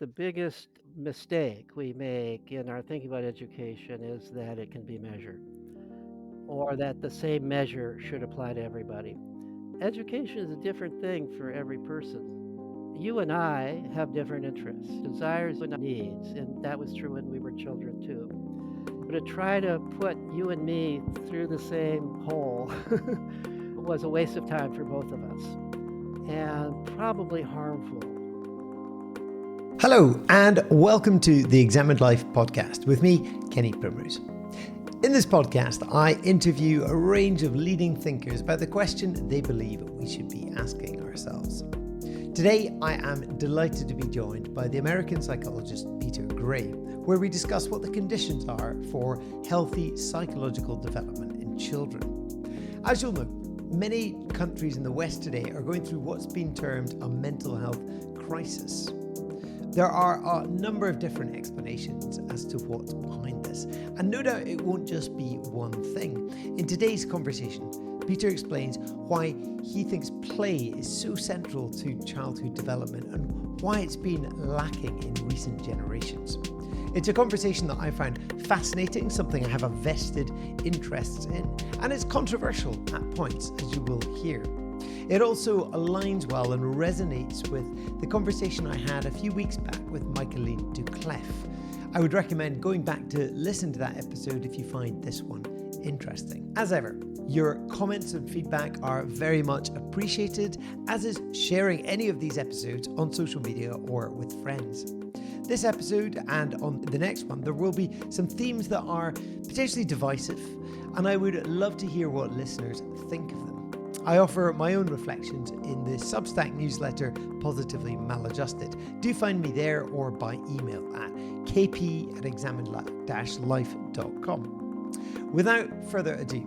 The biggest mistake we make in our thinking about education is that it can be measured, or that the same measure should apply to everybody. Education is a different thing for every person. You and I have different interests, desires, and needs, and that was true when we were children too. To try to put you and me through the same hole was a waste of time for both of us and probably harmful. Hello, and welcome to the Examined Life podcast with me, Kenny Primrose. In this podcast, I interview a range of leading thinkers about the question they believe we should be asking ourselves. Today, I am delighted to be joined by the American psychologist Peter Gray, where we discuss what the conditions are for healthy psychological development in children. As you'll know, many countries in the West today are going through what's been termed a mental health crisis. There are a number of different explanations as to what's behind this, and no doubt it won't just be one thing. In today's conversation, Peter explains why he thinks play is so central to childhood development and why it's been lacking in recent generations. It's a conversation that I found fascinating, something I have a vested interest in, and it's controversial at points, as you will hear. It also aligns well and resonates with the conversation I had a few weeks back with Michaeline Duclef. I would recommend going back to listen to that episode if you find this one interesting. As ever, your comments and feedback are very much appreciated, as is sharing any of these episodes on social media or with friends. This episode and on the next one, there will be some themes that are potentially divisive, and I would love to hear what listeners think of them. I offer my own reflections in the Substack newsletter, Positively Maladjusted. Do find me there or by email at kp@examined-life.com. Without further ado,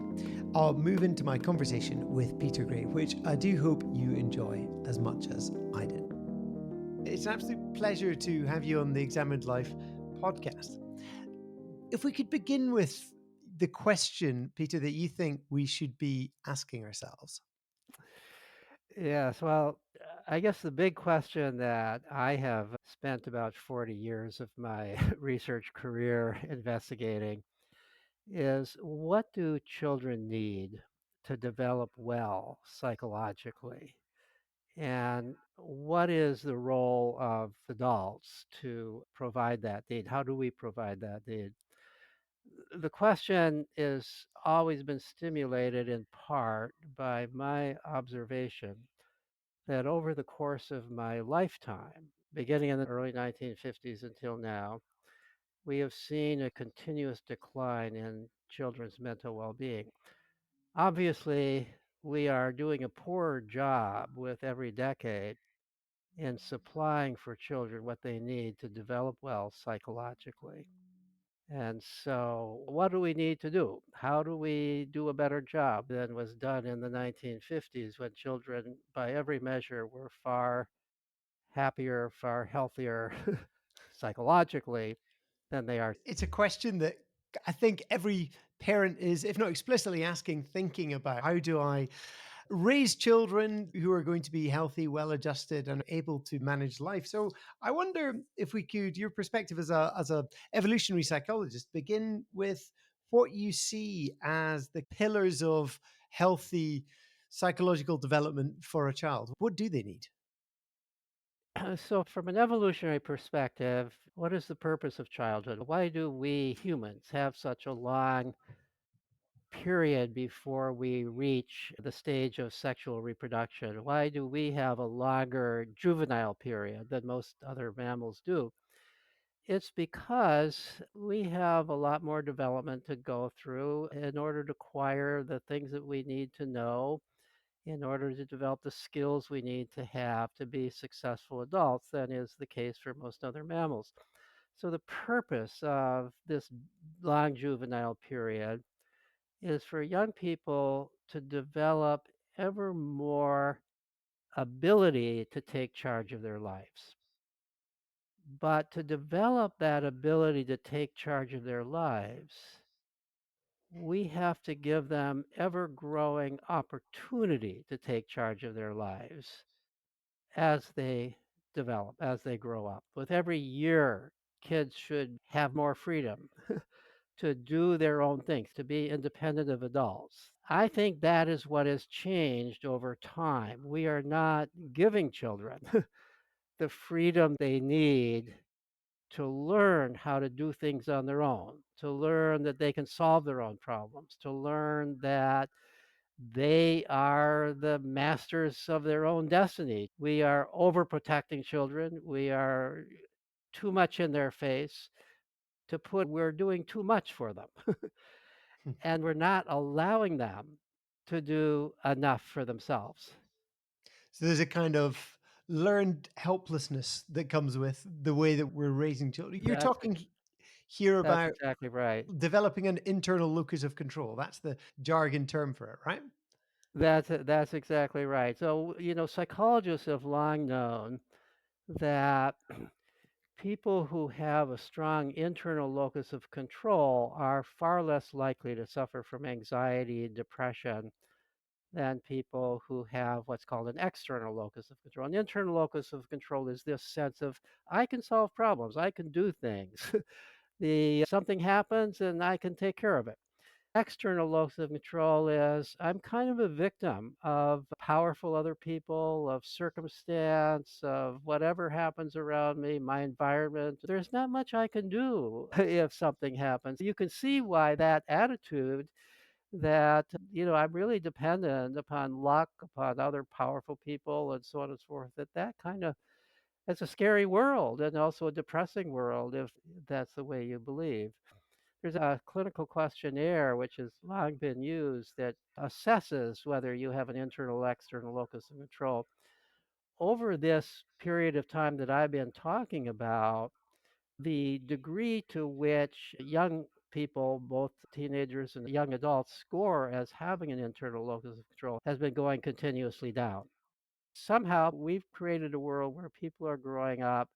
I'll move into my conversation with Peter Gray, which I do hope you enjoy as much as I did. It's an absolute pleasure to have you on the Examined Life podcast. If we could begin with the question, Peter, that you think we should be asking ourselves. Yes, well, I guess the big question that I have spent about 40 years of my research career investigating is, what do children need to develop well psychologically? And what is the role of adults to provide that need? How do we provide that need? The question is always been stimulated in part by my observation that over the course of my lifetime, beginning in the early 1950s until now, we have seen a continuous decline in children's mental well being. Obviously, we are doing a poorer job with every decade in supplying for children what they need to develop well psychologically. And so, what do we need to do? How do we do a better job than was done in the 1950s, when children, by every measure, were far happier, far healthier psychologically than they are? It's a question that I think every parent is, if not explicitly asking, thinking about. How do I raise children who are going to be healthy, well adjusted, and able to manage life? So I wonder if we could, your perspective as a evolutionary psychologist, begin with what you see as the pillars of healthy psychological development for a child. What do they need? So, from an evolutionary perspective, what is the purpose of childhood? Why do we humans have such a long period before we reach the stage of sexual reproduction? Why do we have a longer juvenile period than most other mammals do? It's because we have a lot more development to go through in order to acquire the things that we need to know, in order to develop the skills we need to have to be successful adults, than is the case for most other mammals. So, the purpose of this long juvenile period is for young people to develop ever more ability to take charge of their lives. But to develop that ability to take charge of their lives, we have to give them ever growing opportunity to take charge of their lives as they develop as they grow up. With every year, kids should have more freedom to do their own things, to be independent of adults. I think that is what has changed over time. We are not giving children the freedom they need to learn how to do things on their own, to learn that they can solve their own problems, to learn that they are the masters of their own destiny. We are overprotecting children. We are too much in their face to put we're doing too much for them. And we're not allowing them to do enough for themselves. So there's a kind of learned helplessness that comes with the way that we're raising children. You're That's talking here that's about exactly right. developing an internal locus of control. That's the jargon term for it, right? That's exactly right. So, psychologists have long known that people who have a strong internal locus of control are far less likely to suffer from anxiety and depression than people who have what's called an external locus of control. An internal locus of control is this sense of I can solve problems, I can do things. The something happens and I can take care of it. External locus of control is I'm kind of a victim of powerful other people, of circumstance, of whatever happens around me, my environment. There's not much I can do if something happens. You can see why that attitude that, I'm really dependent upon luck, upon other powerful people, and so on and so forth, that kind of it's a scary world and also a depressing world if that's the way you believe. There's a clinical questionnaire which has long been used that assesses whether you have an internal or external locus of control. Over this period of time that I've been talking about, the degree to which young people, both teenagers and young adults, score as having an internal locus of control has been going continuously down. Somehow we've created a world where people are growing up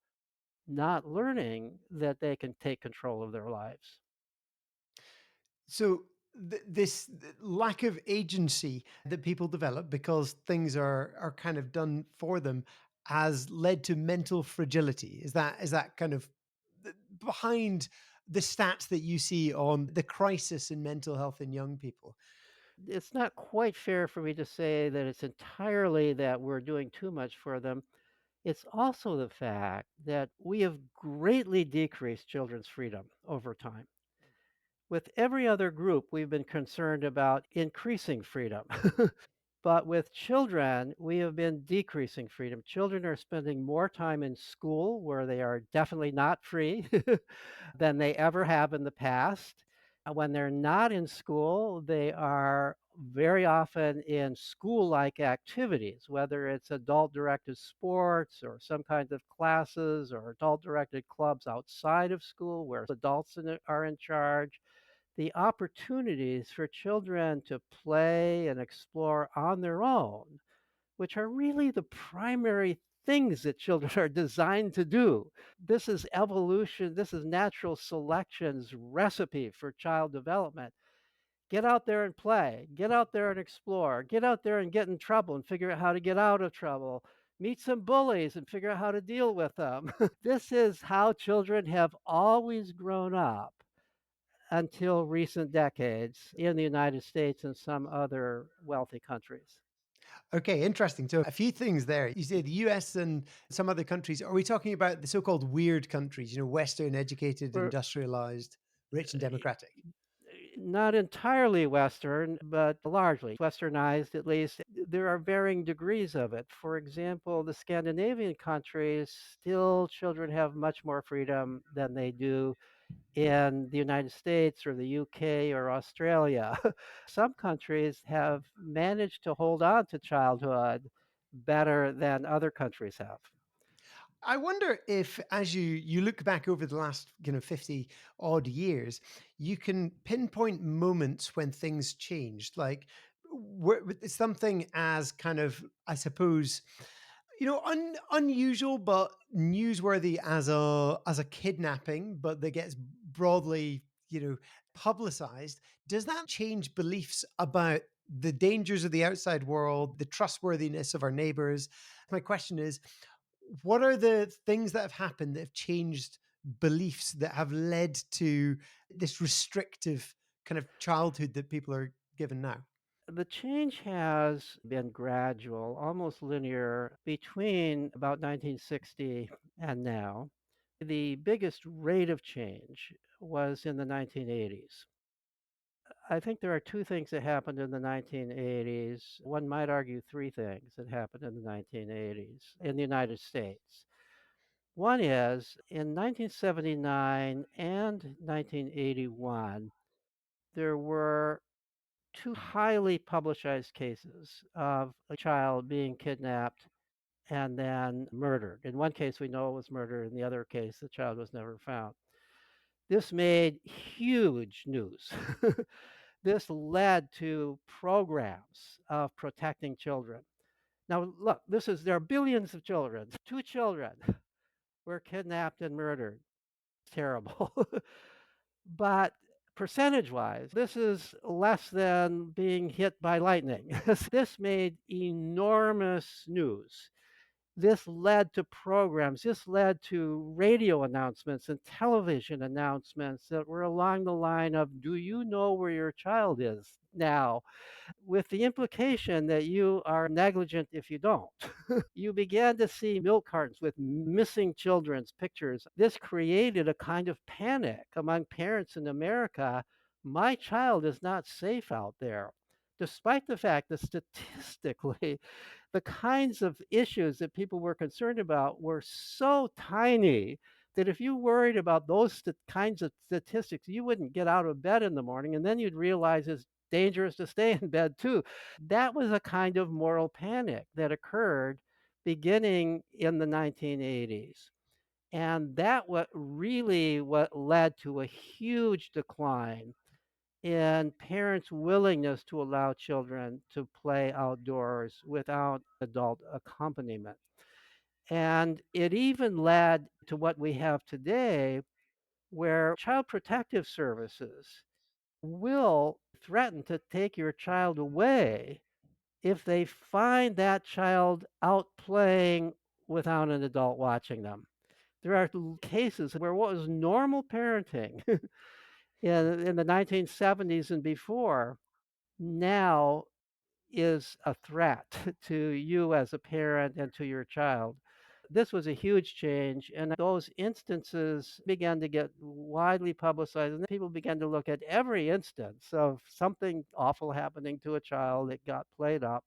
not learning that they can take control of their lives. So this lack of agency that people develop because things are kind of done for them has led to mental fragility. Is that kind of behind the stats that you see on the crisis in mental health in young people? It's not quite fair for me to say that it's entirely that we're doing too much for them. It's also the fact that we have greatly decreased children's freedom over time. With every other group, we've been concerned about increasing freedom. But with children, we have been decreasing freedom. Children are spending more time in school where they are definitely not free than they ever have in the past. When they're not in school, they are very often in school like activities, whether it's adult directed sports or some kinds of classes or adult directed clubs outside of school where adults are in charge. The opportunities for children to play and explore on their own, which are really the primary things that children are designed to do. This is evolution, this is natural selection's recipe for child development. Get out there and play, get out there and explore, get out there and get in trouble and figure out how to get out of trouble. Meet some bullies and figure out how to deal with them. This is how children have always grown up until recent decades in the United States and some other wealthy countries. Okay, interesting. So a few things there. You say the US and some other countries. Are we talking about the so-called weird countries, Western, educated, We're industrialized, rich and democratic? not entirely Western, but largely Westernized at least. There are varying degrees of it. For example, the Scandinavian countries, still children have much more freedom than they do in the United States or the UK or Australia. Some countries have managed to hold on to childhood better than other countries have. I wonder if, as you look back over the last 50 odd years, you can pinpoint moments when things changed. Like something as kind of, I suppose, unusual but newsworthy as a kidnapping, but that gets broadly, publicized. Does that change beliefs about the dangers of the outside world, the trustworthiness of our neighbors? My question is, What are the things that have happened that have changed beliefs that have led to this restrictive kind of childhood that people are given now? The change has been gradual, almost linear between about 1960 and now. The biggest rate of change was in the 1980s. I think there are two things that happened in the 1980s. One might argue three things that happened in the 1980s in the United States. One is in 1979 and 1981, there were two highly publicized cases of a child being kidnapped and then murdered. In one case, we know it was murder. In the other case, the child was never found. This made huge news. This led to programs of protecting children. Now, look, there are billions of children. Two children were kidnapped and murdered. Terrible. But percentage wise, this is less than being hit by lightning. This made enormous news. This led to programs, this led to radio announcements and television announcements that were along the line of, do you know where your child is now? With the implication that you are negligent if you don't. You began to see milk cartons with missing children's pictures. This created a kind of panic among parents in America. My child is not safe out there, despite the fact that statistically, the kinds of issues that people were concerned about were so tiny that if you worried about those kinds of statistics, you wouldn't get out of bed in the morning, and then you'd realize it's dangerous to stay in bed too. That was a kind of moral panic that occurred beginning in the 1980s. And what led to a huge decline in parents' willingness to allow children to play outdoors without adult accompaniment. And it even led to what we have today, where child protective services will threaten to take your child away if they find that child out playing without an adult watching them. There are cases where what was normal parenting in the 1970s and before now is a threat to you as a parent and to your child. This was a huge change, and those instances began to get widely publicized, and people began to look at every instance of something awful happening to a child that got played up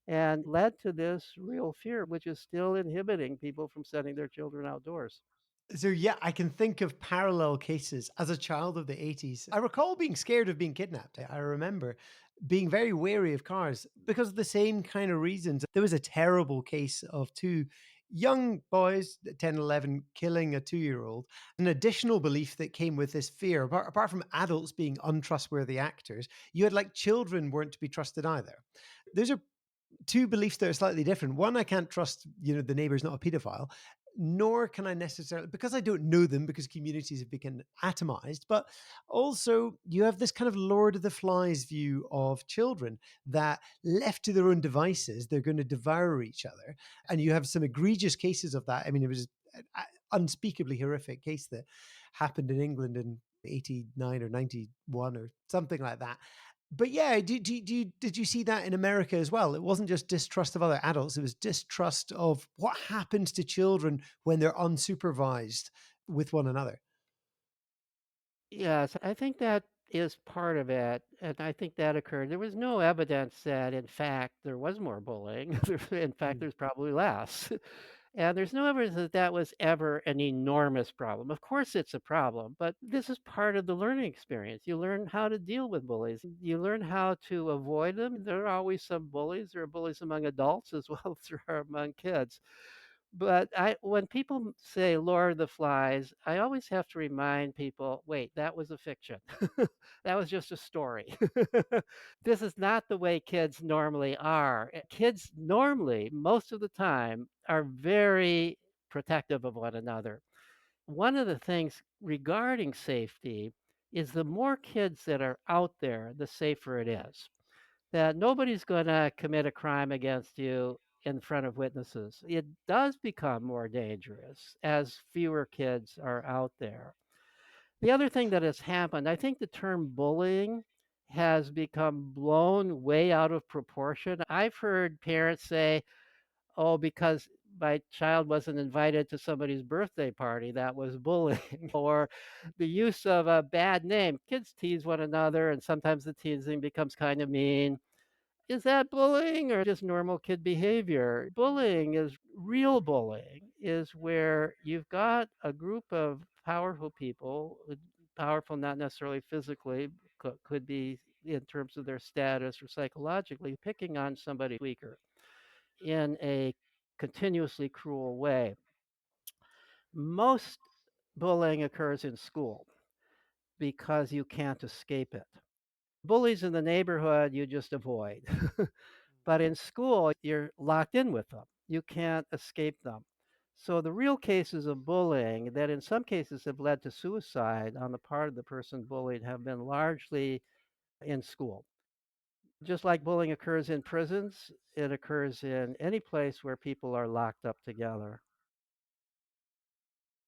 and led to this real fear, which is still inhibiting people from sending their children outdoors. So yeah, I can think of parallel cases. As a child of the 80s, I recall being scared of being kidnapped. I remember being very wary of cars because of the same kind of reasons. There was a terrible case of two young boys, 10, 11, killing a 2-year-old. An additional belief that came with this fear, apart from adults being untrustworthy actors, you had like children weren't to be trusted either. Those are two beliefs that are slightly different. One, I can't trust, the neighbor's not a pedophile, nor can I necessarily, because I don't know them, because communities have become atomized. But also, you have this kind of Lord of the Flies view of children that left to their own devices, they're going to devour each other. And you have some egregious cases of that. I mean, it was an unspeakably horrific case that happened in England in 89 or 91 or something like that. But yeah, did you see that in America as well? It wasn't just distrust of other adults, it was distrust of what happens to children when they're unsupervised with one another. Yes, I think that is part of it, and I think that occurred. There was no evidence that, in fact, there was more bullying. In fact, Mm. there's probably less. And there's no evidence that that was ever an enormous problem. Of course, it's a problem, but this is part of the learning experience. You learn how to deal with bullies. You learn how to avoid them. There are always some bullies. There are bullies among adults as well as there are among kids. But when people say Lord of the Flies, I always have to remind people, wait, that was a fiction. That was just a story. This is not the way kids normally are. Kids normally, most of the time, are very protective of one another. One of the things regarding safety is the more kids that are out there, the safer it is. That nobody's going to commit a crime against you in front of witnesses. It does become more dangerous as fewer kids are out there. The other thing that has happened, I think the term bullying has become blown way out of proportion. I've heard parents say, oh, because my child wasn't invited to somebody's birthday party, that was bullying. Or the use of a bad name. Kids tease one another, and sometimes the teasing becomes kind of mean. Is that bullying or just normal kid behavior? Bullying is real bullying, is where you've got a group of powerful people, powerful not necessarily physically, could be in terms of their status or psychologically, picking on somebody weaker in a continuously cruel way. Most bullying occurs in school because you can't escape it. Bullies in the neighborhood, you just avoid. But in school, you're locked in with them. You can't escape them. So the real cases of bullying that in some cases have led to suicide on the part of the person bullied have been largely in school. Just like bullying occurs in prisons, it occurs in any place where people are locked up together.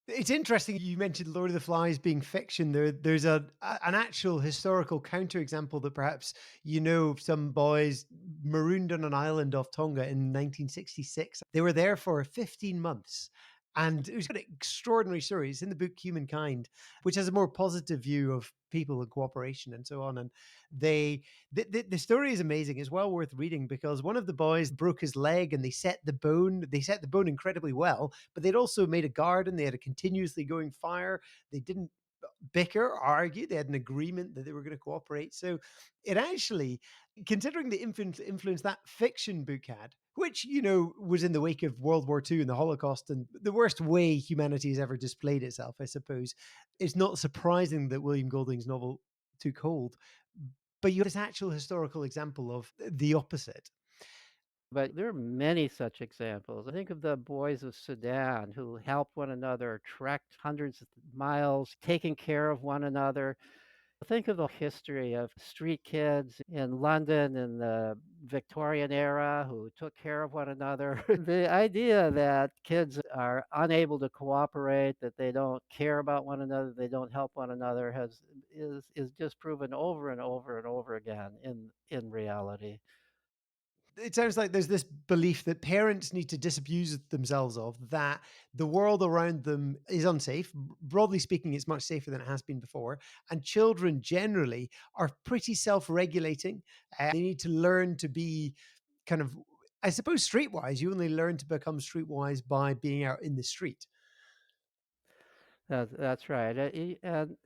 It's interesting you mentioned Lord of the Flies being fiction. There's an actual historical counterexample that perhaps you know of some boys marooned on an island off Tonga in 1966. They were there for 15 months. And it was an extraordinary story. It's in the book Humankind, which has a more positive view of people and cooperation and so on. And they the story is amazing. It's well worth reading because one of the boys broke his leg and they set the bone incredibly well, but they'd also made a garden. They had a continuously going fire. They didn't bicker or argue. They had an agreement that they were going to cooperate. So it actually, considering the influence that fiction book had, which, you know, was in the wake of World War II and the Holocaust and the worst way humanity has ever displayed itself, I suppose, it's not surprising that William Golding's novel took hold. But you have this actual historical example of the opposite. But there are many such examples. I think of the boys of Sudan who helped one another, trekked hundreds of miles, taking care of one another. Think of the history of street kids in London in the Victorian era who took care of one another. The idea that kids are unable to cooperate, that they don't care about one another, they don't help one another is just proven over and over and over again in reality. It sounds like there's this belief that parents need to disabuse themselves of that the world around them is unsafe. Broadly speaking, it's much safer than it has been before. And children generally are pretty self regulating. They need to learn to be kind of, I suppose, streetwise. You only learn to become streetwise by being out in the street. That's right. And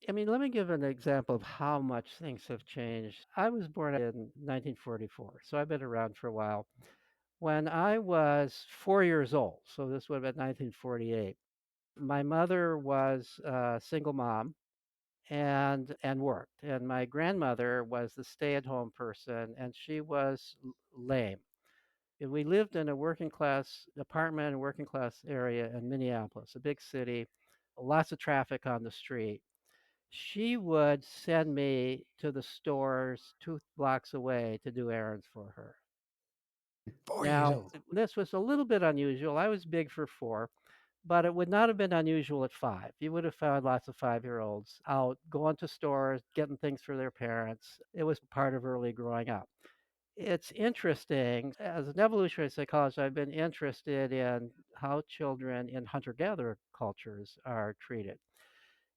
I mean, let me give an example of how much things have changed. I was born in 1944, so I've been around for a while. When I was 4 years old, so this would have been 1948, my mother was a single mom and worked, and my grandmother was the stay-at-home person, and she was lame. And we lived in a working class apartment, a working class area in Minneapolis, a big city, lots of traffic on the street. She would send me to the stores 2 blocks away to do errands for her. 4 years Now, old. this was a little bit unusual. I was big for 4, but it would not have been unusual at 5. You would have found lots of 5-year-olds out going to stores, getting things for their parents. It was part of early growing up. It's interesting. As an evolutionary psychologist, I've been interested in how children in hunter-gatherer cultures are treated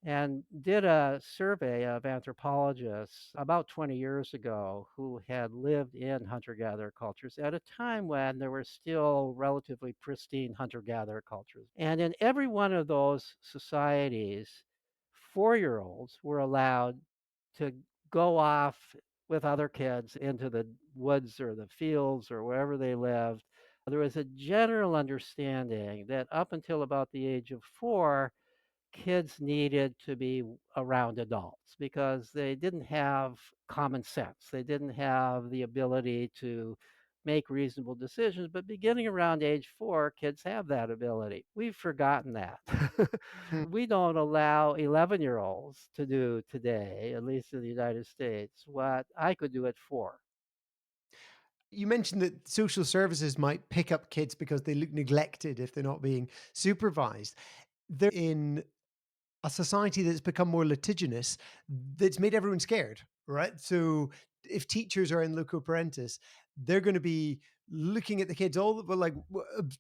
and did a survey of anthropologists about 20 years ago who had lived in hunter gatherer cultures at a time when there were still relatively pristine hunter gatherer cultures. And in every one of those societies, 4-year-olds were allowed to go off with other kids into the woods or the fields or wherever they lived. There was a general understanding that up until about the age of 4, kids needed to be around adults because they didn't have common sense. They didn't have the ability to make reasonable decisions. But beginning around age 4, kids have that ability. We've forgotten that. We don't allow 11-year-olds to do today, at least in the United States, what I could do at 4. You mentioned that social services might pick up kids because they look neglected if they're not being supervised. They're in a society that's become more litigious, that's made everyone scared, right? So if teachers are in loco parentis, they're going to be looking at the kids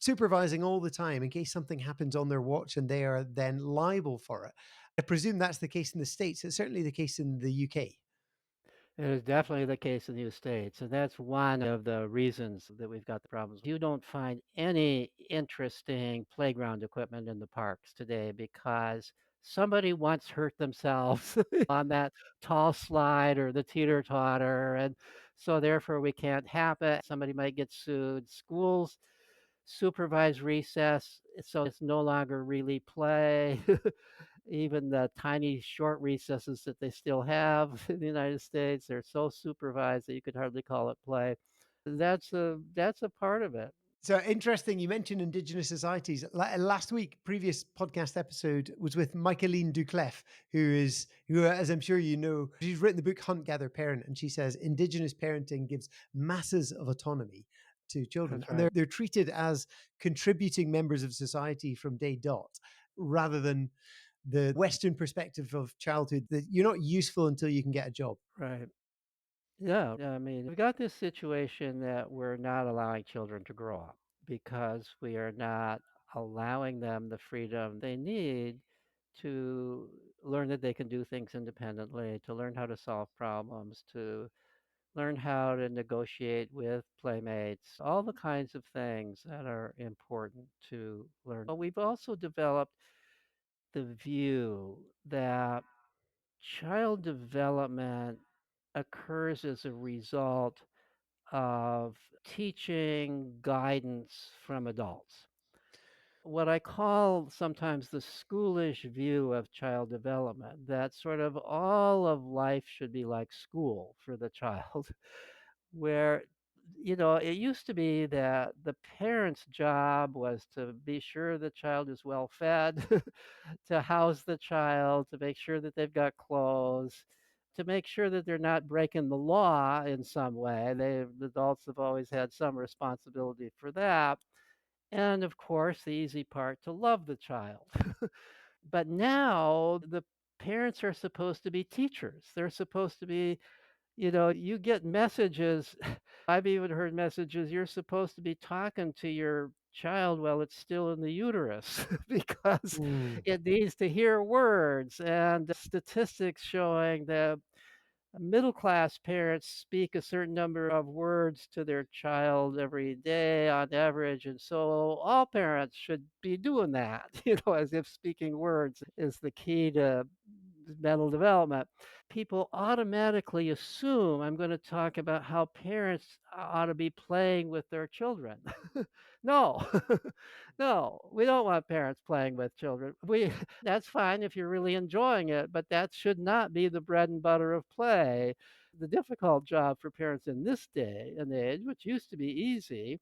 supervising all the time in case something happens on their watch and they are then liable for it. I presume that's the case in the States. It's certainly the case in the UK. It is definitely the case in the States, and that's one of the reasons that we've got the problems. You don't find any interesting playground equipment in the parks today because somebody once hurt themselves on that tall slide or the teeter-totter, and so therefore we can't have it. Somebody might get sued. Schools supervise recess, so it's no longer really play. Even the tiny short recesses that they still have in the United States, they're so supervised that you could hardly call it play. That's a part of it. So interesting. You mentioned Indigenous societies. Last week, previous podcast episode was with Michaeline Duclef, who, as I'm sure you know, she's written the book Hunt, Gather, Parent, and she says Indigenous parenting gives masses of autonomy to children, That's and right. they're treated as contributing members of society from day dot, rather than the Western perspective of childhood that you're not useful until you can get a job. Right. Yeah. I mean, we've got this situation that we're not allowing children to grow up because we are not allowing them the freedom they need to learn that they can do things independently, to learn how to solve problems, to learn how to negotiate with playmates, all the kinds of things that are important to learn. But we've also developed the view that child development occurs as a result of teaching guidance from adults. What I call sometimes the schoolish view of child development, that sort of all of life should be like school for the child. Where it used to be that the parent's job was to be sure the child is well fed, to house the child, to make sure that they've got clothes, to make sure that they're not breaking the law in some way. The adults have always had some responsibility for that. And of course, the easy part, to love the child. But now the parents are supposed to be teachers. They're supposed to be, you get messages. I've even heard messages you're supposed to be talking to your child while it's still in the uterus because Mm. it needs to hear words. And statistics showing that middle class parents speak a certain number of words to their child every day on average. And so all parents should be doing that, as if speaking words is the key to mental development. People automatically assume I'm going to talk about how parents ought to be playing with their children. No, no, we don't want parents playing with children. That's fine if you're really enjoying it, but that should not be the bread and butter of play. The difficult job for parents in this day and age, which used to be easy,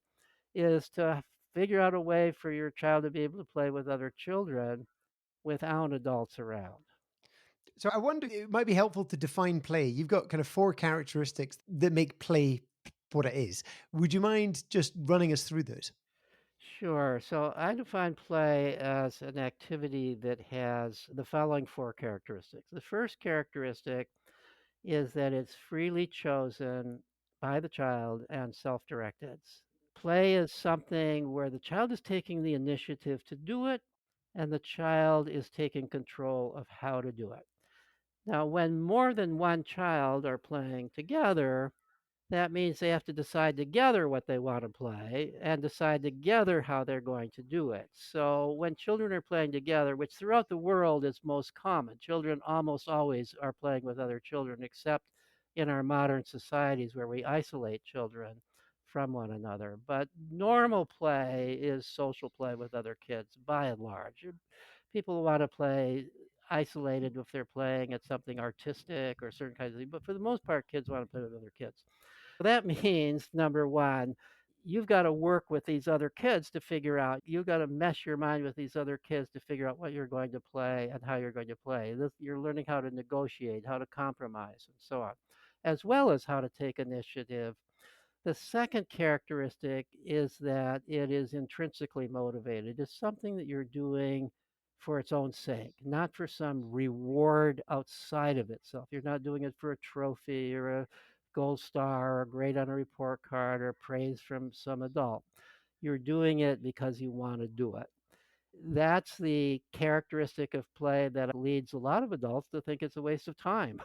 is to figure out a way for your child to be able to play with other children without adults around. So I wonder, it might be helpful to define play. You've got kind of four characteristics that make play what it is. Would you mind just running us through those? Sure. So I define play as an activity that has the following four characteristics. The first characteristic is that it's freely chosen by the child and self directed. Play is something where the child is taking the initiative to do it and the child is taking control of how to do it. Now, when more than one child are playing together, that means they have to decide together what they want to play and decide together how they're going to do it. So when children are playing together, which throughout the world is most common, children almost always are playing with other children, except in our modern societies where we isolate children from one another. But normal play is social play with other kids by and large. People want to play isolated if they're playing at something artistic or certain kinds of things, but for the most part, kids want to play with other kids. That means number one, you've got to work with these other kids to figure out, you've got to mesh your mind with these other kids to figure out what you're going to play and how you're going to play. You're learning how to negotiate, how to compromise, and so on, as well as how to take initiative The second characteristic is that it is intrinsically motivated. It's something that you're doing for its own sake, not for some reward outside of itself. You're not doing it for a trophy or a gold star or a grade on a report card or praise from some adult. You're doing it because you want to do it. That's the characteristic of play that leads a lot of adults to think it's a waste of time.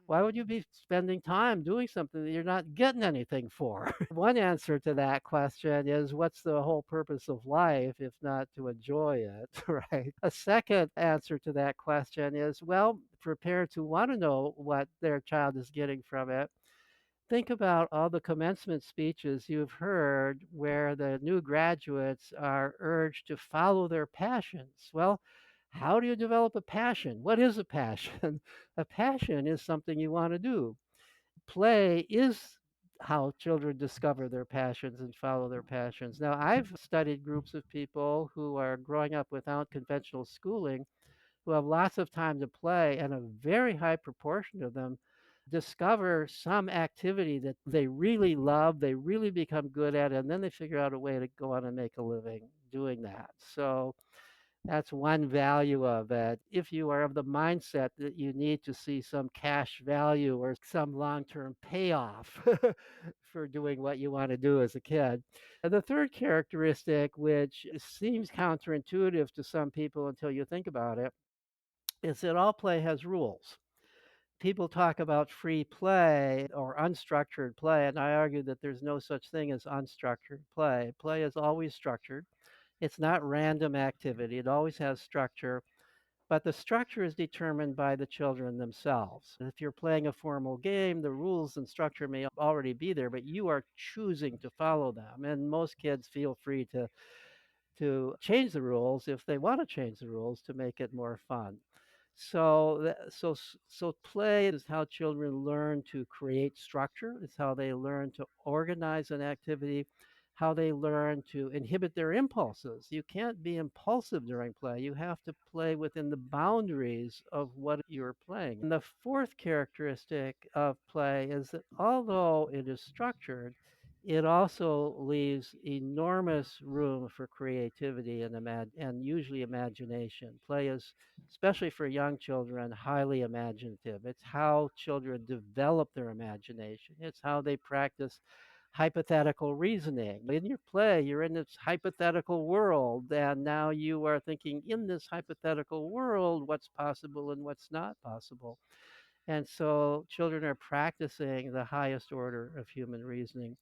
Why would you be spending time doing something that you're not getting anything for? One answer to that question is, what's the whole purpose of life if not to enjoy it, right? A second answer to that question is, well, for parents who want to know what their child is getting from it, think about all the commencement speeches you've heard where the new graduates are urged to follow their passions. Well, how do you develop a passion? What is a passion? A passion is something you want to do. Play is how children discover their passions and follow their passions. Now, I've studied groups of people who are growing up without conventional schooling who have lots of time to play, and a very high proportion of them discover some activity that they really love, they really become good at, and then they figure out a way to go on and make a living doing that. So that's one value of it. If you are of the mindset that you need to see some cash value or some long term payoff for doing what you want to do as a kid. And the third characteristic, which seems counterintuitive to some people until you think about it, is that all play has rules. People talk about free play or unstructured play, and I argue that there's no such thing as unstructured play. Play is always structured. It's not random activity. It always has structure, but the structure is determined by the children themselves. If you're playing a formal game, the rules and structure may already be there, but you are choosing to follow them. And most kids feel free to change the rules if they want to change the rules to make it more fun. So play is how children learn to create structure. It's how they learn to organize an activity, how they learn to inhibit their impulses. You can't be impulsive during play. You have to play within the boundaries of what you're playing. And the fourth characteristic of play is that although it is structured, it also leaves enormous room for creativity and and usually imagination. Play is, especially for young children, highly imaginative. It's how children develop their imagination. It's how they practice hypothetical reasoning. In your play, you're in this hypothetical world, and now you are thinking in this hypothetical world what's possible and what's not possible. And so children are practicing the highest order of human reasoning.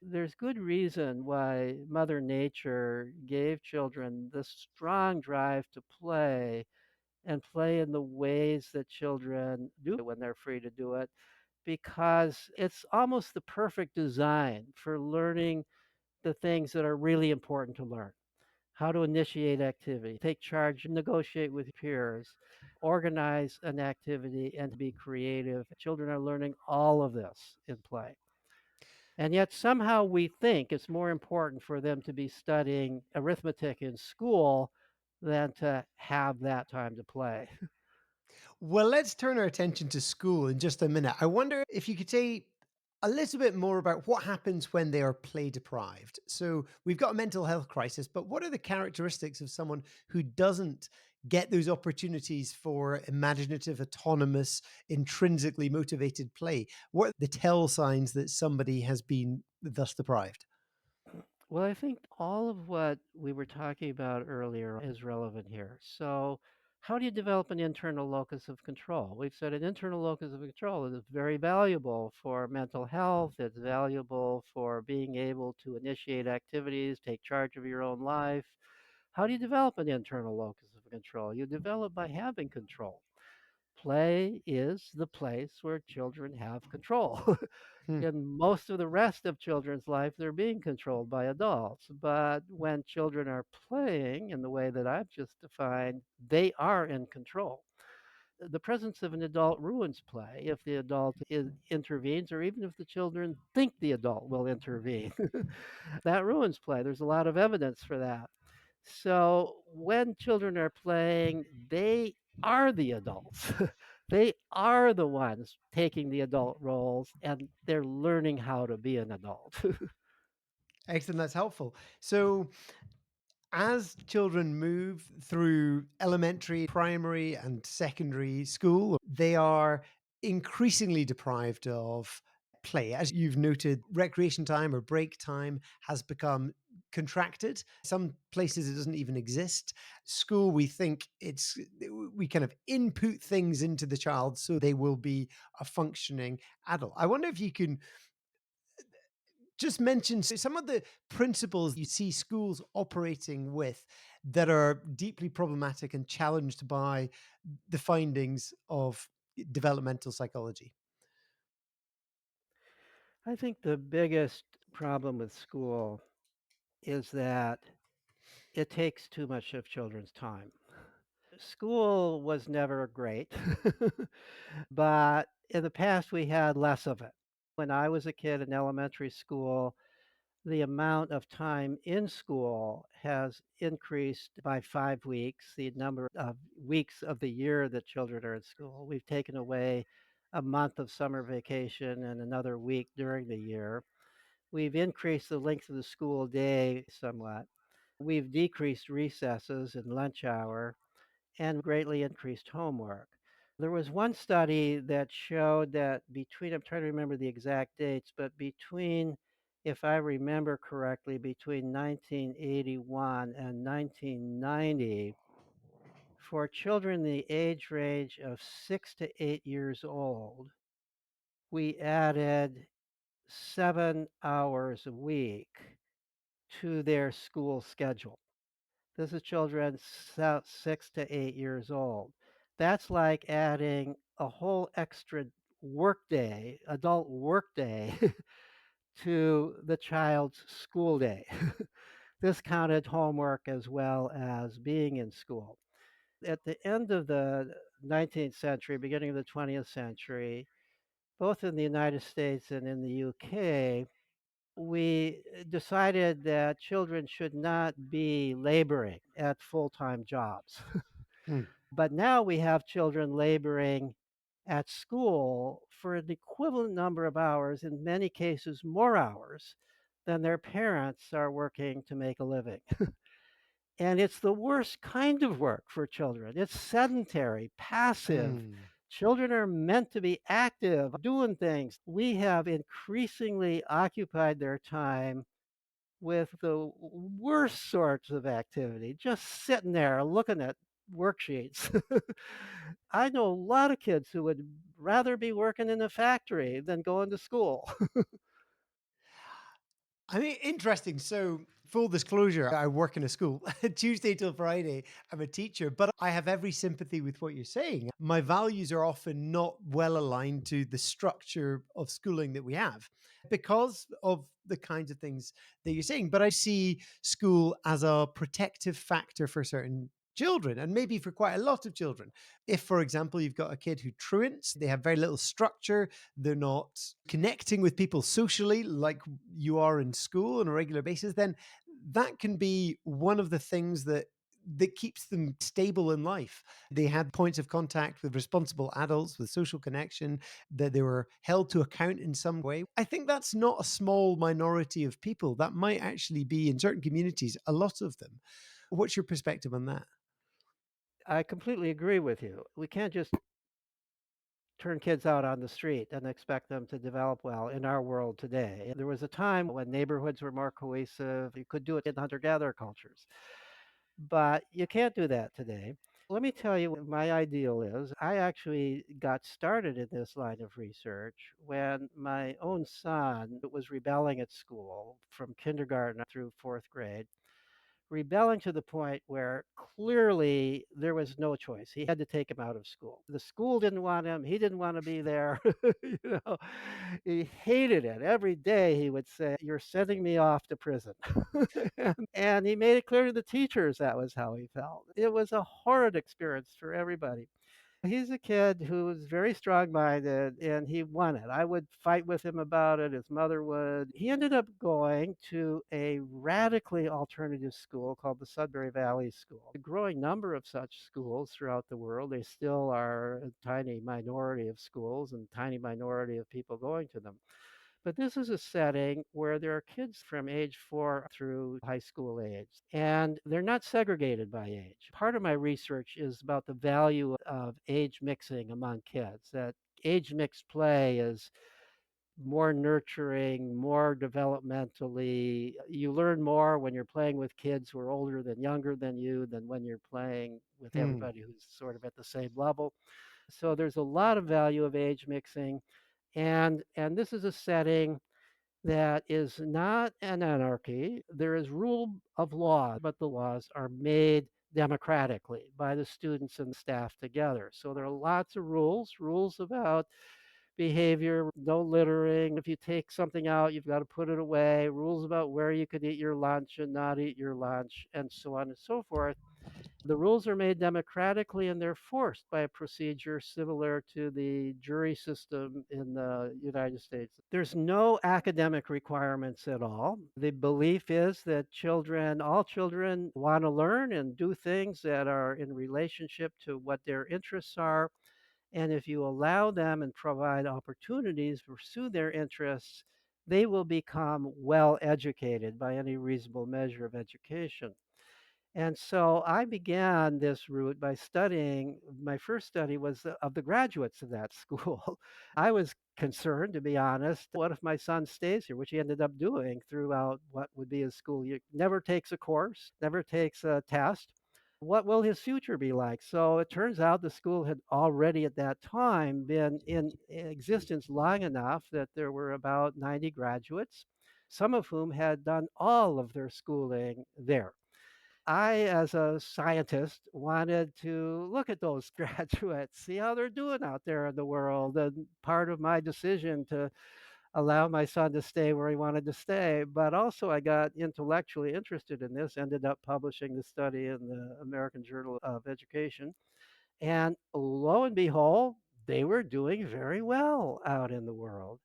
There's good reason why Mother Nature gave children this strong drive to play and play in the ways that children do when they're free to do it, because it's almost the perfect design for learning the things that are really important to learn. How to initiate activity, take charge, negotiate with peers, organize an activity, and to be creative. Children are learning all of this in play. And yet somehow we think it's more important for them to be studying arithmetic in school than to have that time to play. Well, let's turn our attention to school in just a minute. I wonder if you could say a little bit more about what happens when they are play deprived. So, we've got a mental health crisis, but what are the characteristics of someone who doesn't get those opportunities for imaginative, autonomous, intrinsically motivated play? What are the tell signs that somebody has been thus deprived? Well, I think all of what we were talking about earlier is relevant here. So, how do you develop an internal locus of control? We've said an internal locus of control is very valuable for mental health. It's valuable for being able to initiate activities, take charge of your own life. How do you develop an internal locus of control? You develop by having control. Play is the place where children have control. Hmm. In most of the rest of children's life, they're being controlled by adults. But when children are playing in the way that I've just defined, they are in control. The presence of an adult ruins play if the adult intervenes, or even if the children think the adult will intervene. That ruins play. There's a lot of evidence for that. So when children are playing, they are the adults. They are the ones taking the adult roles and they're learning how to be an adult. Excellent. That's helpful. So, as children move through elementary, primary, and secondary school, they are increasingly deprived of play. As you've noted, recreation time or break time has become contracted. Some places it doesn't even exist. School, we think we kind of input things into the child so they will be a functioning adult. I wonder if you can just mention some of the principles you see schools operating with that are deeply problematic and challenged by the findings of developmental psychology. I think the biggest problem with school is that it takes too much of children's time. School was never great, but in the past we had less of it. When I was a kid in elementary school, the amount of time in school has increased by 5 weeks, the number of weeks of the year that children are in school. We've taken away a month of summer vacation and another week during the year. We've increased the length of the school day somewhat. We've decreased recesses and lunch hour and greatly increased homework. There was one study that showed that I'm trying to remember the exact dates, but if I remember correctly, between 1981 and 1990, for children the age range of 6 to 8 years old, we added 7 hours a week to their school schedule. This is children 6 to 8 years old. That's like adding a whole extra workday, adult workday, to the child's school day. This counted homework as well as being in school. At the end of the 19th century, beginning of the 20th century, both in the United States and in the UK, we decided that children should not be laboring at full-time jobs. Hmm. But now we have children laboring at school for an equivalent number of hours, in many cases more hours than their parents are working to make a living. And it's the worst kind of work for children. It's sedentary, passive. Hmm. Children are meant to be active, doing things. We have increasingly occupied their time with the worst sorts of activity, just sitting there looking at worksheets. I know a lot of kids who would rather be working in a factory than going to school. I mean, interesting. So, full disclosure, I work in a school Tuesday till Friday. I'm a teacher, but I have every sympathy with what you're saying. My values are often not well aligned to the structure of schooling that we have because of the kinds of things that you're saying. But I see school as a protective factor for certain children and maybe for quite a lot of children. If, for example, you've got a kid who truants, they have very little structure, they're not connecting with people socially like you are in school on a regular basis, then that can be one of the things that keeps them stable in life. They had points of contact with responsible adults, with social connection, that they were held to account in some way. I think that's not a small minority of people. That might actually be, in certain communities, a lot of them. What's your perspective on that? I completely agree with you. We can't just turn kids out on the street and expect them to develop well in our world today. There was a time when neighborhoods were more cohesive. You could do it in hunter gatherer cultures, but you can't do that today. Let me tell you what my ideal is. I actually got started in this line of research when my own son was rebelling at school from kindergarten through fourth grade, rebelling to the point where clearly there was no choice. He had to take him out of school. The school didn't want him. He didn't want to be there. you know, he hated it. Every day he would say, "You're sending me off to prison." And he made it clear to the teachers that was how he felt. It was a horrid experience for everybody. He's a kid who was very strong-minded, and he wanted. I would fight with him about it, his mother would. He ended up going to a radically alternative school called the Sudbury Valley School. A growing number of such schools throughout the world. They still are a tiny minority of schools and tiny minority of people going to them. But this is a setting where there are kids from age 4 through high school age, and they're not segregated by age. Part of my research is about the value of age mixing among kids, that age mixed play is more nurturing, more developmentally. You learn more when you're playing with kids who are older than younger than you than when you're playing with Mm. everybody who's sort of at the same level. So there's a lot of value of age mixing. And this is a setting that is not an anarchy. There is rule of law, but the laws are made democratically by the students and the staff together. So there are lots of rules about behavior, no littering. If you take something out, you've got to put it away, rules about where you could eat your lunch and not eat your lunch, and so on and so forth. The rules are made democratically and they're forced by a procedure similar to the jury system in the United States. There's no academic requirements at all. The belief is that all children want to learn and do things that are in relationship to what their interests are. And if you allow them and provide opportunities to pursue their interests, they will become well educated by any reasonable measure of education. And so I began this route by studying. My first study was of the graduates of that school. I was concerned, to be honest, what if my son stays here, which he ended up doing throughout what would be his school year, never takes a course, never takes a test. What will his future be like? So it turns out the school had already at that time been in existence long enough that there were about 90 graduates, some of whom had done all of their schooling there. I, as a scientist, wanted to look at those graduates, see how they're doing out there in the world. And part of my decision to allow my son to stay where he wanted to stay. But also, I got intellectually interested in this, ended up publishing the study in the American Journal of Education. And lo and behold, they were doing very well out in the world.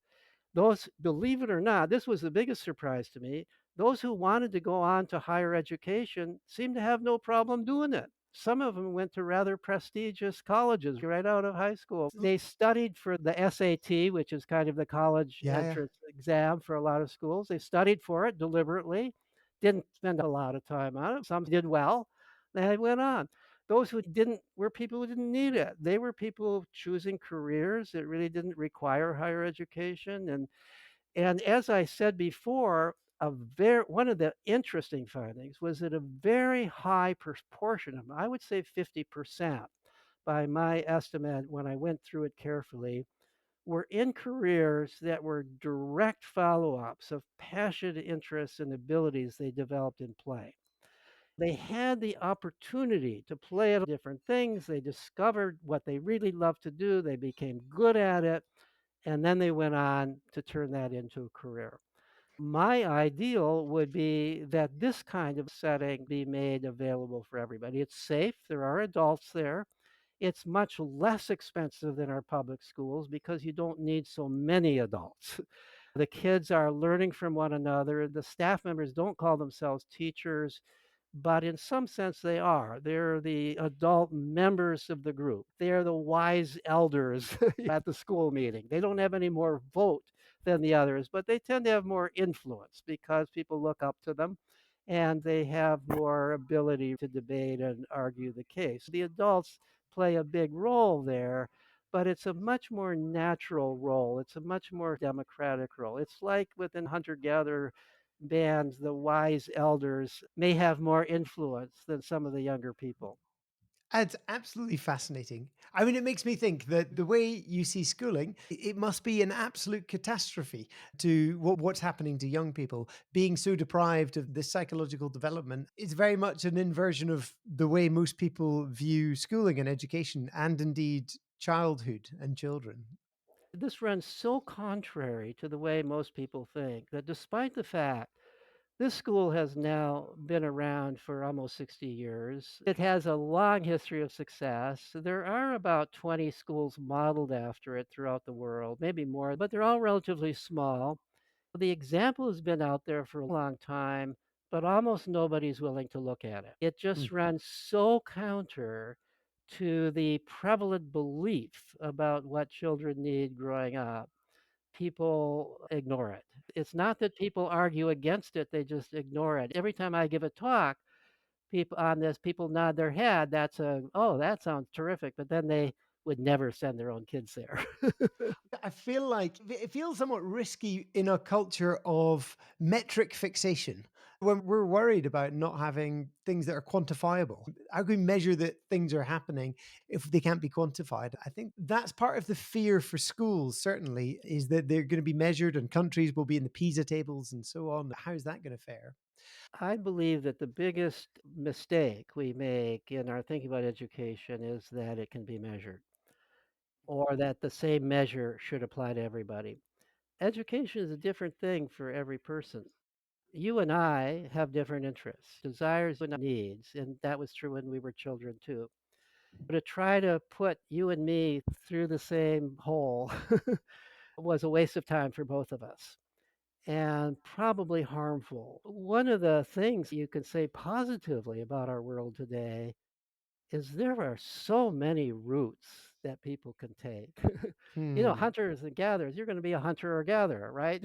Those, believe it or not, this was the biggest surprise to me. Those who wanted to go on to higher education seemed to have no problem doing it. Some of them went to rather prestigious colleges right out of high school. They studied for the SAT, which is kind of the college Yeah, yeah. entrance exam for a lot of schools. They studied for it deliberately, didn't spend a lot of time on it. Some did well. They went on. Those who didn't were people who didn't need it. They were people choosing careers that really didn't require higher education. And as I said before, one of the interesting findings was that a very high proportion of them, I would say 50% by my estimate when I went through it carefully, were in careers that were direct follow-ups of passionate interests and abilities they developed in play. They had the opportunity to play at different things. They discovered what they really loved to do. They became good at it. And then they went on to turn that into a career. My ideal would be that this kind of setting be made available for everybody. It's safe. There are adults there. It's much less expensive than our public schools because you don't need so many adults. The kids are learning from one another. The staff members don't call themselves teachers, but in some sense they are. They're the adult members of the group. They're the wise elders at the school meeting. They don't have any more vote than the others, but they tend to have more influence because people look up to them and they have more ability to debate and argue the case. The adults play a big role there, but it's a much more natural role. It's a much more democratic role. It's like within hunter gatherer bands, the wise elders may have more influence than some of the younger people. It's absolutely fascinating. I mean, it makes me think that the way you see schooling, it must be an absolute catastrophe to what's happening to young people. Being so deprived of this psychological development is very much an inversion of the way most people view schooling and education, and indeed childhood and children. This runs so contrary to the way most people think that despite the fact This school has now been around for almost 60 years. It has a long history of success. There are about 20 schools modeled after it throughout the world, maybe more, but they're all relatively small. The example has been out there for a long time, but almost nobody's willing to look at it. It just Mm. runs so counter to the prevalent belief about what children need growing up. People ignore it. It's not that people argue against it, they just ignore it. Every time I give a talk, people on this, people nod their head. Oh, that sounds terrific. But then they would never send their own kids there. I feel like it feels somewhat risky in a culture of metric fixation when we're worried about not having things that are quantifiable. How can we measure that things are happening if they can't be quantified? I think that's part of the fear for schools, certainly, is that they're going to be measured and countries will be in the PISA tables and so on. How's that going to fare? I believe that the biggest mistake we make in our thinking about education is that it can be measured or that the same measure should apply to everybody. Education is a different thing for every person. You and I have different interests, desires, and needs, and that was true when we were children too. To try to put you and me through the same hole was a waste of time for both of us and probably harmful. One of the things you can say positively about our world today is there are so many routes that people can take. Hmm. Hunters and gatherers, you're going to be a hunter or gatherer, right?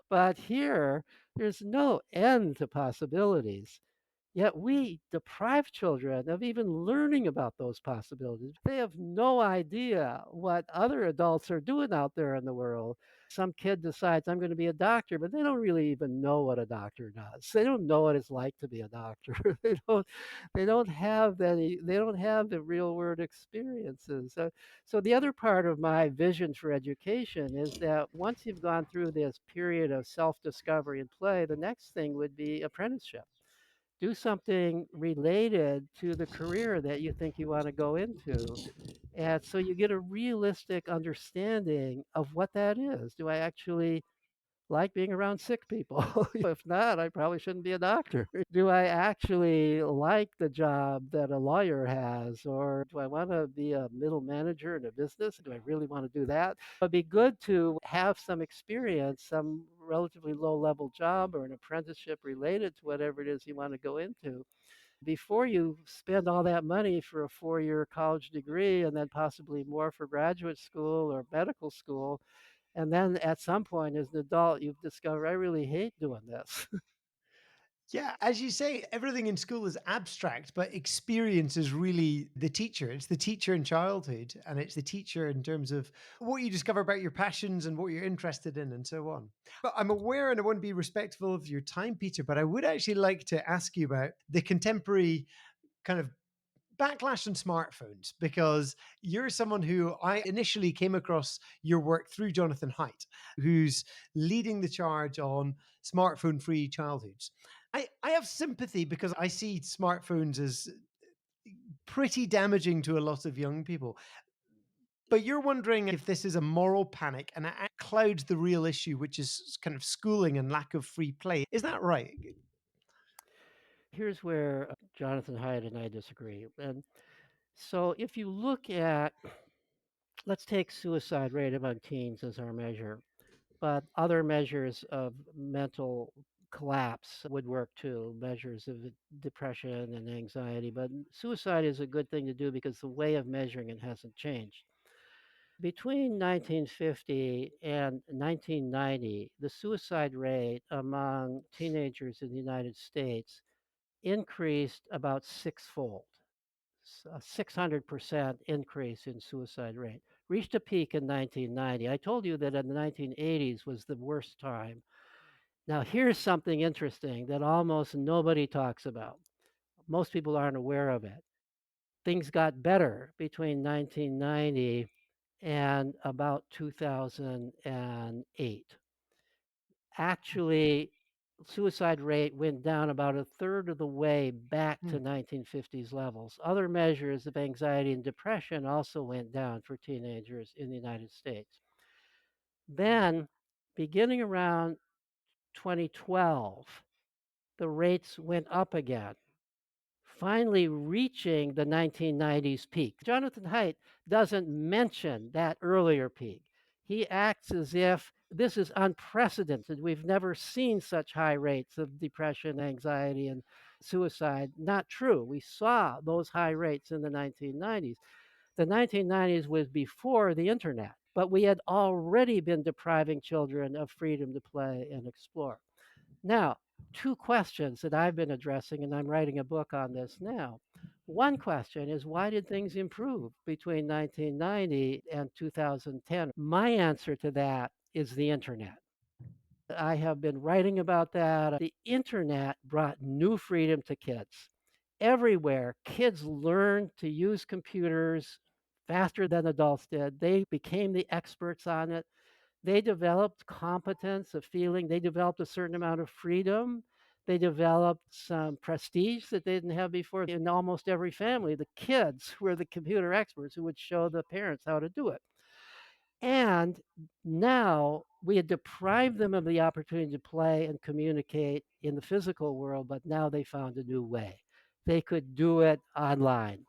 But here, there's no end to possibilities. Yet we deprive children of even learning about those possibilities. They have no idea what other adults are doing out there in the world. Some kid decides I'm going to be a doctor, but they don't really even know what a doctor does. They don't know what it's like to be a doctor. They don't have the real world experiences. So the other part of my vision for education is that once you've gone through this period of self-discovery and play, the next thing would be apprenticeship. Do something related to the career that you think you want to go into. And so you get a realistic understanding of what that is. Do I actually like being around sick people? If not, I probably shouldn't be a doctor. Do I actually like the job that a lawyer has? Or do I want to be a middle manager in a business? Do I really want to do that? It'd be good to have some experience, some relatively low level job or an apprenticeship related to whatever it is you want to go into before you spend all that money for a 4-year college degree and then possibly more for graduate school or medical school. And then at some point as an adult, you've discovered, I really hate doing this. Yeah, as you say, everything in school is abstract, but experience is really the teacher. It's the teacher in childhood, and it's the teacher in terms of what you discover about your passions and what you're interested in, and so on. But I'm aware, and I want to be respectful of your time, Peter, but I would actually like to ask you about the contemporary kind of backlash on smartphones because you're someone who I initially came across your work through Jonathan Haidt, who's leading the charge on smartphone free childhoods. I have sympathy because I see smartphones as pretty damaging to a lot of young people. But you're wondering if this is a moral panic and it clouds the real issue, which is kind of schooling and lack of free play. Is that right? Here's where Jonathan Haidt and I disagree. And so if you look at, let's take suicide rate among teens as our measure, but other measures of mental collapse would work too, measures of depression and anxiety. But suicide is a good thing to do because the way of measuring it hasn't changed. Between 1950 and 1990, the suicide rate among teenagers in the United States increased about sixfold. A 600% increase in suicide rate. Reached a peak in 1990. I told you that in the 1980s was the worst time. Now, here's something interesting that almost nobody talks about. Most people aren't aware of it. Things got better between 1990 and about 2008. Actually, suicide rate went down about a third of the way back to Hmm. 1950s levels. Other measures of anxiety and depression also went down for teenagers in the United States. Then, beginning around 2012, the rates went up again, finally reaching the 1990s peak. Jonathan Haidt doesn't mention that earlier peak. He acts as if this is unprecedented. We've never seen such high rates of depression, anxiety, and suicide. Not true. We saw those high rates in the 1990s. The 1990s was before the internet, but we had already been depriving children of freedom to play and explore. Now, two questions that I've been addressing, and I'm writing a book on this now. One question is, why did things improve between 1990 and 2010? My answer to that is the internet. I have been writing about that. The internet brought new freedom to kids. Everywhere, kids learned to use computers faster than adults did. They became the experts on it. They developed competence, a feeling. They developed a certain amount of freedom. They developed some prestige that they didn't have before. In almost every family, the kids were the computer experts who would show the parents how to do it. And now we had deprived them of the opportunity to play and communicate in the physical world, but now they found a new way. They could do it online.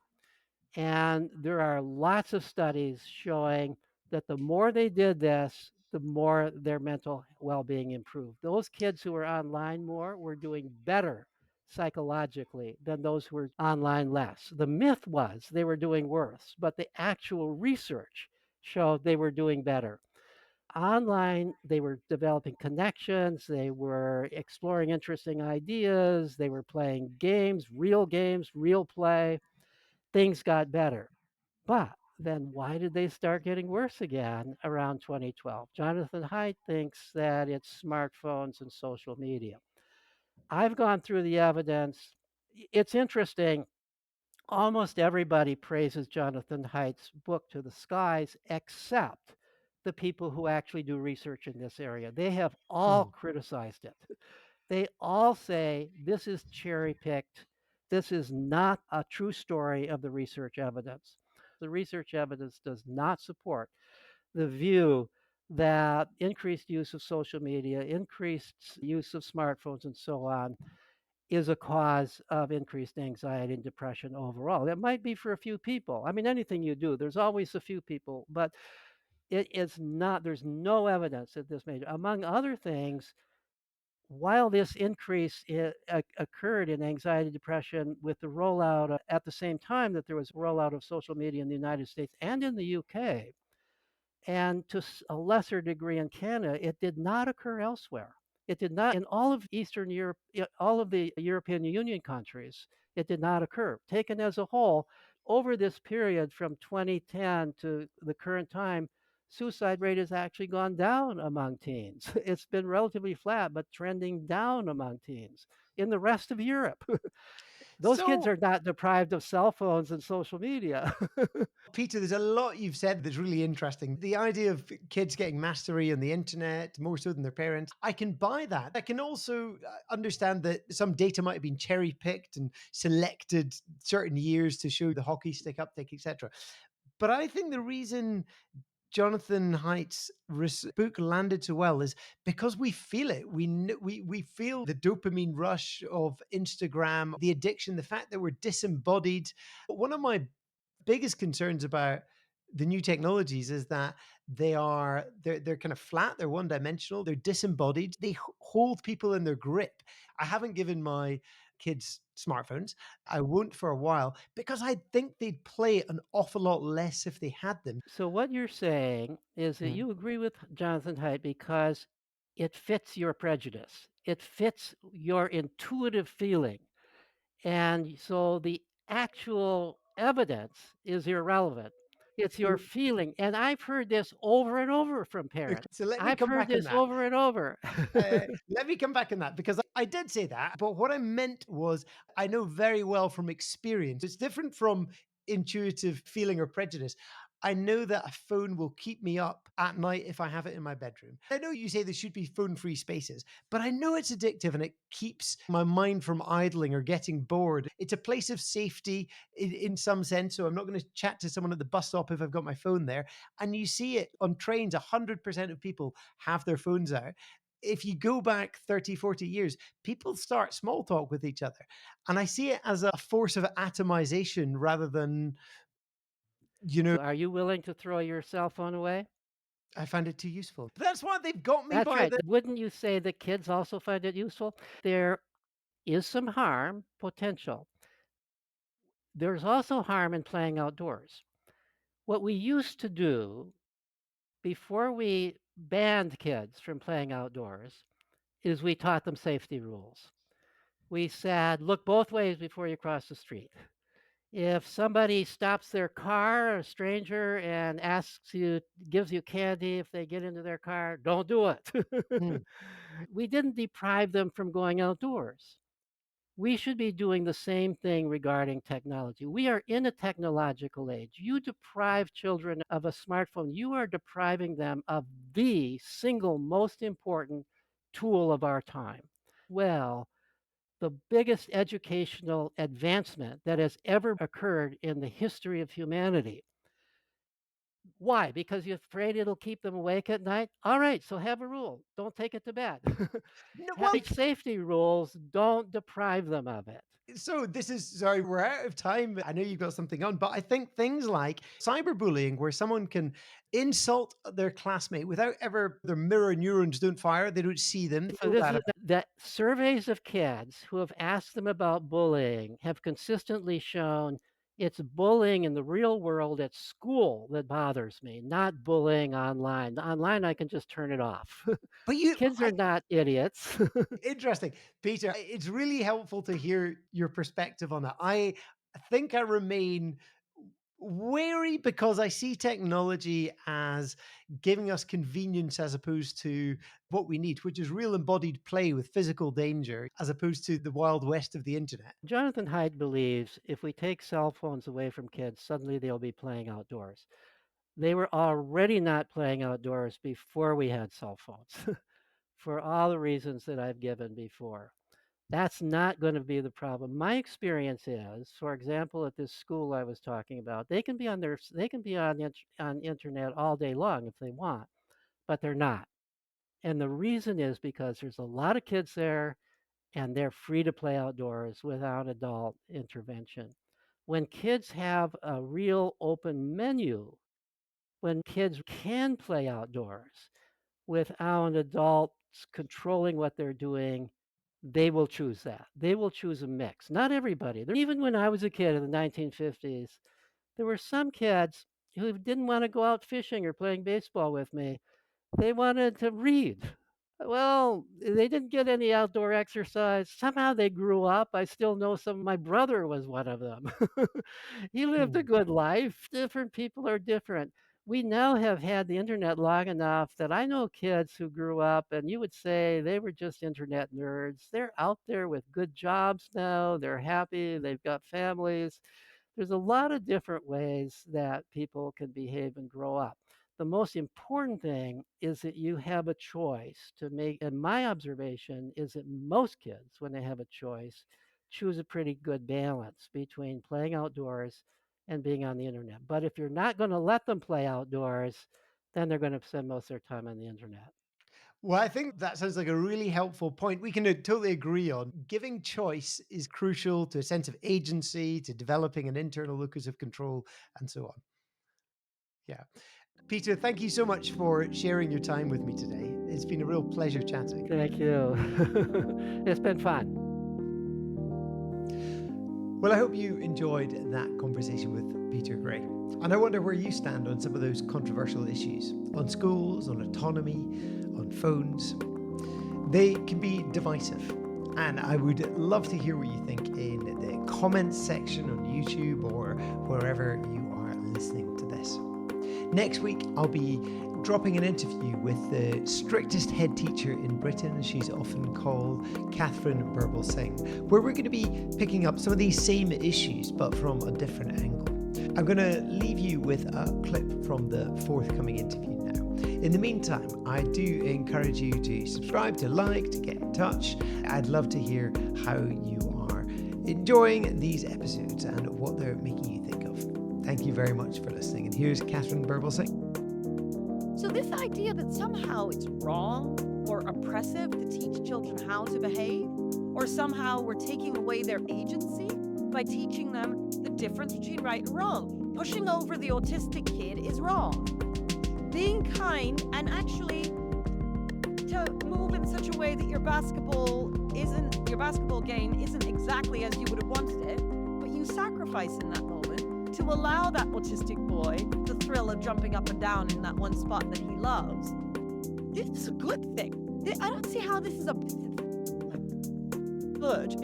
And there are lots of studies showing that the more they did this, the more their mental well being improved. Those kids who were online more were doing better psychologically than those who were online less. The myth was they were doing worse, but the actual research showed they were doing better. Online, they were developing connections, they were exploring interesting ideas, they were playing games, real play. Things got better. But then why did they start getting worse again around 2012? Jonathan Haidt thinks that it's smartphones and social media. I've gone through the evidence. It's interesting. Almost everybody praises Jonathan Haidt's book to the skies, except the people who actually do research in this area. They have all Hmm. criticized it. They all say this is cherry picked. This is not a true story of the research evidence. The research evidence does not support the view that increased use of social media, increased use of smartphones, and so on is a cause of increased anxiety and depression overall. It might be for a few people. I mean, anything you do, there's always a few people, but it is not, there's no evidence that this made, among other things, while this increase occurred in anxiety, depression with the rollout at the same time that there was rollout of social media in the United States and in the UK, and to a lesser degree in Canada, it did not occur elsewhere. It did not in all of Eastern Europe, all of the European Union countries. It did not occur. Taken as a whole, over this period from 2010 to the current time, suicide rate has actually gone down among teens. It's been relatively flat, but trending down among teens. In the rest of Europe, those kids So, are not deprived of cell phones and social media. Peter, there's a lot you've said that's really interesting. The idea of kids getting mastery on the internet more so than their parents, I can buy that. I can also understand that some data might have been cherry picked and selected certain years to show the hockey stick uptake, etc. But I think the reason Jonathan Haidt's book landed so well is because we feel it. We feel the dopamine rush of Instagram, the addiction, the fact that we're disembodied. One of my biggest concerns about the new technologies is that they're kind of flat, they're one dimensional, they're disembodied, they hold people in their grip. I haven't given my kids smartphones. I won't for a while because I think they'd play an awful lot less if they had them. So what you're saying is that Mm. you agree with Jonathan Haidt because it fits your prejudice. It fits your intuitive feeling. And so the actual evidence is irrelevant. It's your feeling. And I've heard this over and over from Okay, parents. so let me I've come heard back on this that. over and over. Let me come back on that because I did say that, but what I meant was I know very well from experience. It's different from intuitive feeling or prejudice. I know that a phone will keep me up at night if I have it in my bedroom. I know you say there should be phone free spaces, but I know it's addictive and it keeps my mind from idling or getting bored. It's a place of safety in some sense. So I'm not going to chat to someone at the bus stop if I've got my phone there. And you see it on trains, 100% of people have their phones out. if you go back 30, 40 years, people start small talk with each other. And I see it as a force of atomization rather than, you know, So are you willing to throw your cell phone away? I find it too useful. But that's why they've got me That's by right. the. Wouldn't you say that kids also find it useful? There is some harm potential. There's also harm in playing outdoors. What we used to do before we banned kids from playing outdoors is we taught them safety rules. We said, look both ways before you cross the street. If somebody stops their car, a stranger, and gives you candy if they get into their car, don't do it. Hmm. We didn't deprive them from going outdoors. We should be doing the same thing regarding technology. We are in a technological age. You deprive children of a smartphone, you are depriving them of the single most important tool of our time. Well, the biggest educational advancement that has ever occurred in the history of humanity. Why? Because you're afraid it'll keep them awake at night? All right, so have a rule. Don't take it to bed. No, Have well, safety rules. Don't deprive them of it. so this is sorry, we're out of time. I know you've got something on, but I think things like cyberbullying, where someone can insult their classmate without ever their mirror neurons don't fire, they don't see them, So feel this bad is about. that surveys of kids who have asked them about bullying have consistently shown it's bullying in the real world at school that bothers me, not bullying online. Online, I can just turn it off. But you, Kids are not idiots. interesting. Peter, it's really helpful to hear your perspective on that. I think I remain wary because I see technology as giving us convenience as opposed to what we need, which is real embodied play with physical danger, as opposed to the wild west of the internet. Jonathan Haidt believes if we take cell phones away from kids, suddenly they'll be playing outdoors. They were already not playing outdoors before we had cell phones for all the reasons that I've given before. That's not going to be the problem. My experience is, for example, at this school I was talking about, they can be on internet all day long if they want, but they're not. And the reason is because there's a lot of kids there and they're free to play outdoors without adult intervention. When kids have a real open menu, when kids can play outdoors without adults controlling what they're doing, they will choose that. They will choose a mix. Not everybody. Even when I was a kid in the 1950s, there were some kids who didn't want to go out fishing or playing baseball with me. They wanted to read. Well, they didn't get any outdoor exercise. Somehow they grew up. I still know my brother was one of them. He lived a Hmm. good life. Different people are different. We now have had the internet long enough that I know kids who grew up and you would say they were just internet nerds. They're out there with good jobs now. They're happy. They've got families. There's a lot of different ways that people can behave and grow up. The most important thing is that you have a choice to make, and my observation is that most kids, when they have a choice, choose a pretty good balance between playing outdoors and being on the internet. But if you're not going to let them play outdoors, then they're going to spend most of their time on the internet. Well, I think that sounds like a really helpful point. We can totally agree on giving choice is crucial to a sense of agency, to developing an internal locus of control, and so on. Yeah. Peter, thank you so much for sharing your time with me today. It's been a real pleasure chatting. Thank you. It's been fun. Well, I hope you enjoyed that conversation with Peter Gray. And I wonder where you stand on some of those controversial issues on schools, on autonomy, on phones. They can be divisive. And I would love to hear what you think in the comments section on YouTube or wherever you are listening to this. Next week, I'll be dropping an interview with the strictest head teacher in Britain. She's often called Catherine Birbal Singh, where we're going to be picking up some of these same issues, but from a different angle. I'm going to leave you with a clip from the forthcoming interview now. In the meantime, I do encourage you to subscribe, to like, to get in touch. I'd love to hear how you are enjoying these episodes and what they're making you think of. Thank you very much for listening. And here's Catherine Birbal Singh. So this idea that somehow it's wrong or oppressive to teach children how to behave, or somehow we're taking away their agency by teaching them the difference between right and wrong. Pushing over the autistic kid is wrong. Being kind and actually to move in such a way that your basketball game isn't exactly as you would have wanted it, but you sacrifice in that moment to allow that autistic boy the thrill of jumping up and down in that one spot that he loves. This is a good thing. I don't see how this is a good.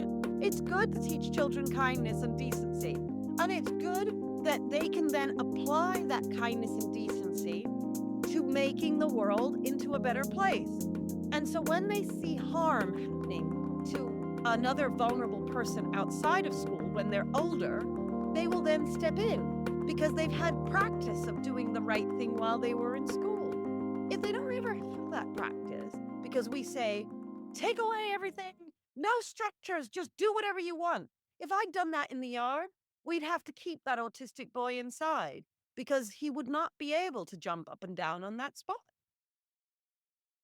It's good to teach children kindness and decency. And it's good that they can then apply that kindness and decency to making the world into a better place. And so when they see harm happening to another vulnerable person outside of school when they're older, they will then step in because they've had practice of doing the right thing while they were in school. If they don't ever have that practice, because we say, take away everything, no structures, just do whatever you want. If I'd done that in the yard, we'd have to keep that autistic boy inside because he would not be able to jump up and down on that spot.